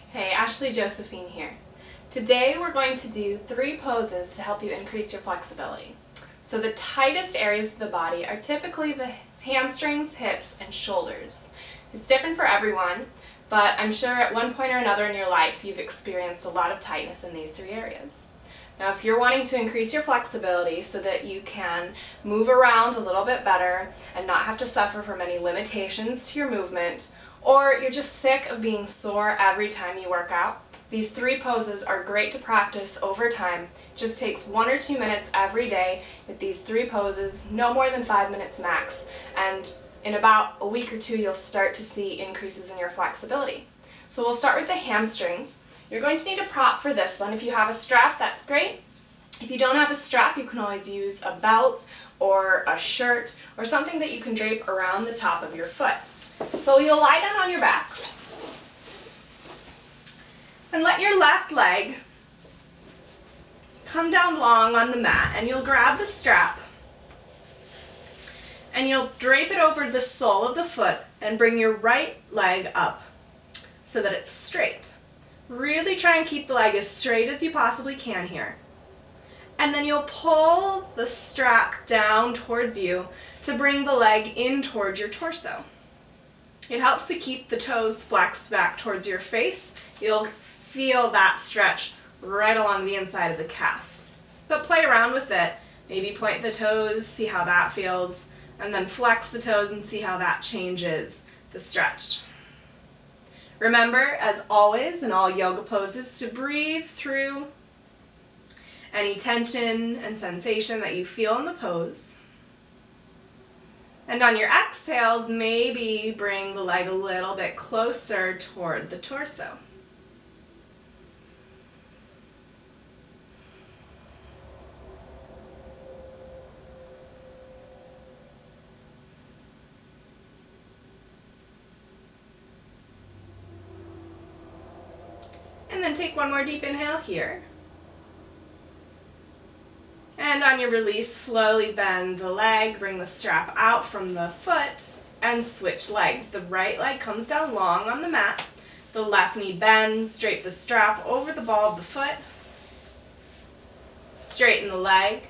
Hey, Ashley Josephine here. Today we're going to do 3 poses to help you increase your flexibility. So the tightest areas of the body are typically the hamstrings, hips, and shoulders. It's different for everyone, but I'm sure at one point or another in your life you've experienced a lot of tightness in these 3 areas. Now if you're wanting to increase your flexibility so that you can move around a little bit better and not have to suffer from any limitations to your movement, or you're just sick of being sore every time you work out, these 3 poses are great to practice over time. It just takes 1 or 2 minutes every day with these 3 poses, no more than 5 minutes max, and in about a week or 2 you'll start to see increases in your flexibility. So we'll start with the hamstrings. You're going to need a prop for this one. If you have a strap, that's great. If you don't have a strap, you can always use a belt or a shirt or something that you can drape around the top of your foot. So you'll lie down on your back and let your left leg come down long on the mat, and you'll grab the strap and you'll drape it over the sole of the foot and bring your right leg up so that it's straight. Really try and keep the leg as straight as you possibly can here. And then you'll pull the strap down towards you to bring the leg in towards your torso. It helps to keep the toes flexed back towards your face. You'll feel that stretch right along the inside of the calf. But play around with it. Maybe point the toes, see how that feels, and then flex the toes and see how that changes the stretch. Remember, as always in all yoga poses, to breathe through any tension and sensation that you feel in the pose. And on your exhales, maybe bring the leg a little bit closer toward the torso. And then take one more deep inhale here. And on your release, slowly bend the leg, bring the strap out from the foot, and switch legs. The right leg comes down long on the mat, the left knee bends, drape the strap over the ball of the foot, straighten the leg,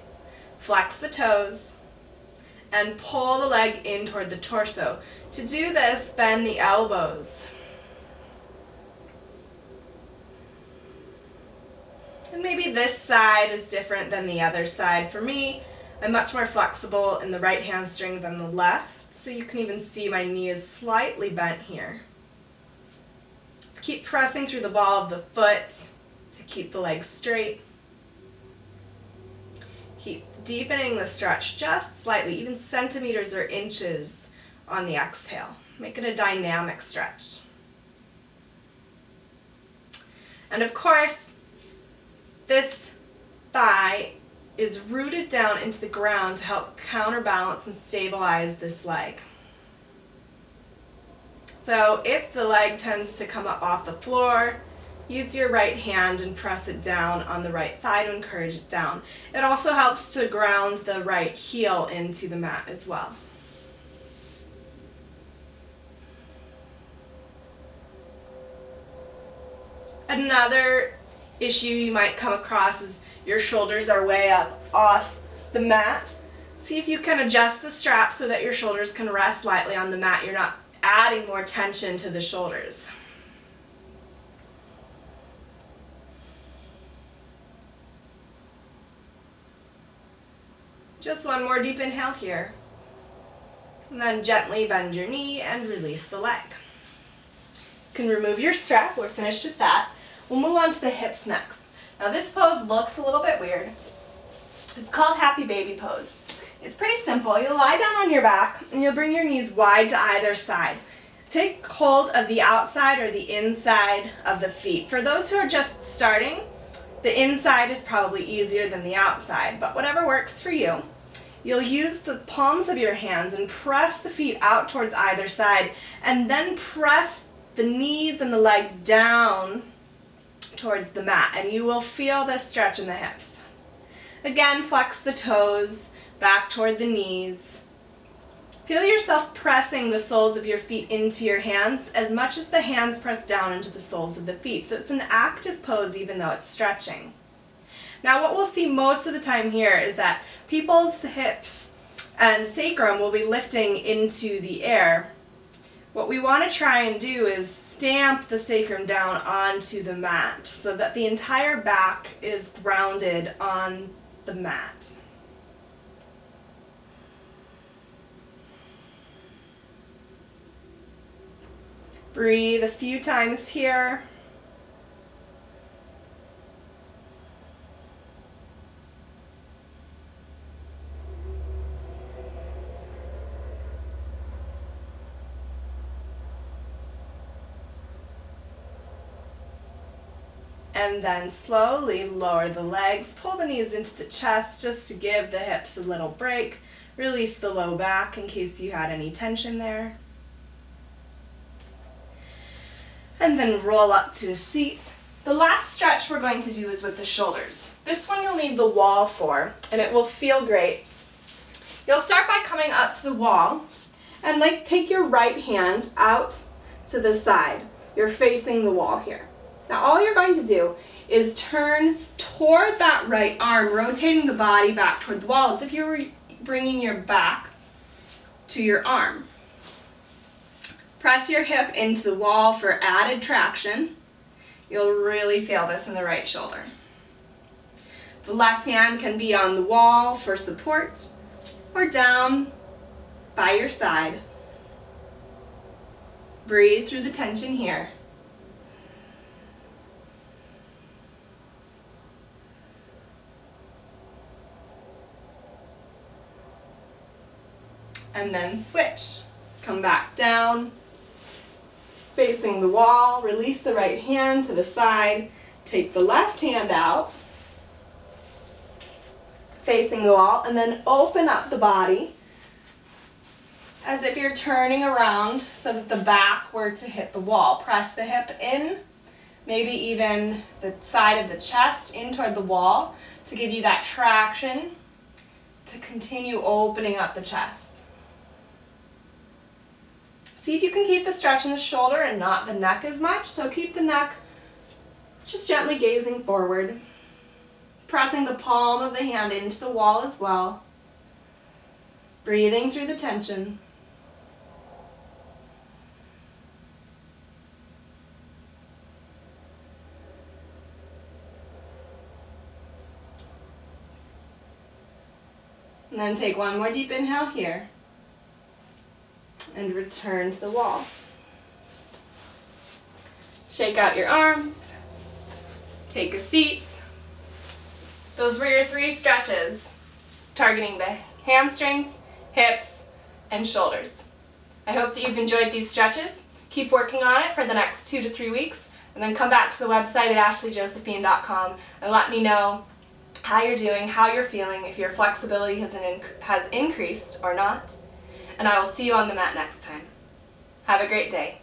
flex the toes, and pull the leg in toward the torso. To do this, bend the elbows. And maybe this side is different than the other side. For me, I'm much more flexible in the right hamstring than the left, so you can even see my knee is slightly bent here. Keep pressing through the ball of the foot to keep the leg straight. Keep deepening the stretch just slightly, even centimeters or inches on the exhale. Make it a dynamic stretch. And of course, this thigh is rooted down into the ground to help counterbalance and stabilize this leg. So if the leg tends to come up off the floor, use your right hand and press it down on the right thigh to encourage it down. It also helps to ground the right heel into the mat as well. Another issue you might come across is your shoulders are way up off the mat. See if you can adjust the strap so that your shoulders can rest lightly on the mat. You're not adding more tension to the shoulders. Just one more deep inhale here. And then gently bend your knee and release the leg. You can remove your strap. We're finished with that. We'll move on to the hips next. Now this pose looks a little bit weird. It's called Happy Baby Pose. It's pretty simple. You'll lie down on your back and you'll bring your knees wide to either side. Take hold of the outside or the inside of the feet. For those who are just starting, the inside is probably easier than the outside, but whatever works for you. You'll use the palms of your hands and press the feet out towards either side, and then press the knees and the legs down towards the mat, and you will feel this stretch in the hips. Again, flex the toes back toward the knees. Feel yourself pressing the soles of your feet into your hands as much as the hands press down into the soles of the feet. So it's an active pose even though it's stretching. Now what we'll see most of the time here is that people's hips and sacrum will be lifting into the air. What we want to try and do is stamp the sacrum down onto the mat so that the entire back is grounded on the mat. Breathe a few times here. And then slowly lower the legs, pull the knees into the chest just to give the hips a little break. Release the low back in case you had any tension there. And then roll up to a seat. The last stretch we're going to do is with the shoulders. This one you'll need the wall for, and it will feel great. You'll start by coming up to the wall, and take your right hand out to the side. You're facing the wall here. Now all you're going to do is turn toward that right arm, rotating the body back toward the wall as if you were bringing your back to your arm. Press your hip into the wall for added traction. You'll really feel this in the right shoulder. The left hand can be on the wall for support or down by your side. Breathe through the tension here. And then switch. Come back down, facing the wall, release the right hand to the side, take the left hand out, facing the wall, and then open up the body as if you're turning around so that the back were to hit the wall. Press the hip in, maybe even the side of the chest in toward the wall to give you that traction to continue opening up the chest. See if you can keep the stretch in the shoulder and not the neck as much. So keep the neck just gently gazing forward, pressing the palm of the hand into the wall as well, breathing through the tension. And then take one more deep inhale here. And return to the wall. Shake out your arm. Take a seat. Those were your 3 stretches, targeting the hamstrings, hips, and shoulders. I hope that you've enjoyed these stretches. Keep working on it for the next 2 to 3 weeks, and then come back to the website at ashleyjosephine.com and let me know how you're doing, how you're feeling, if your flexibility has increased or not. And I will see you on the mat next time. Have a great day.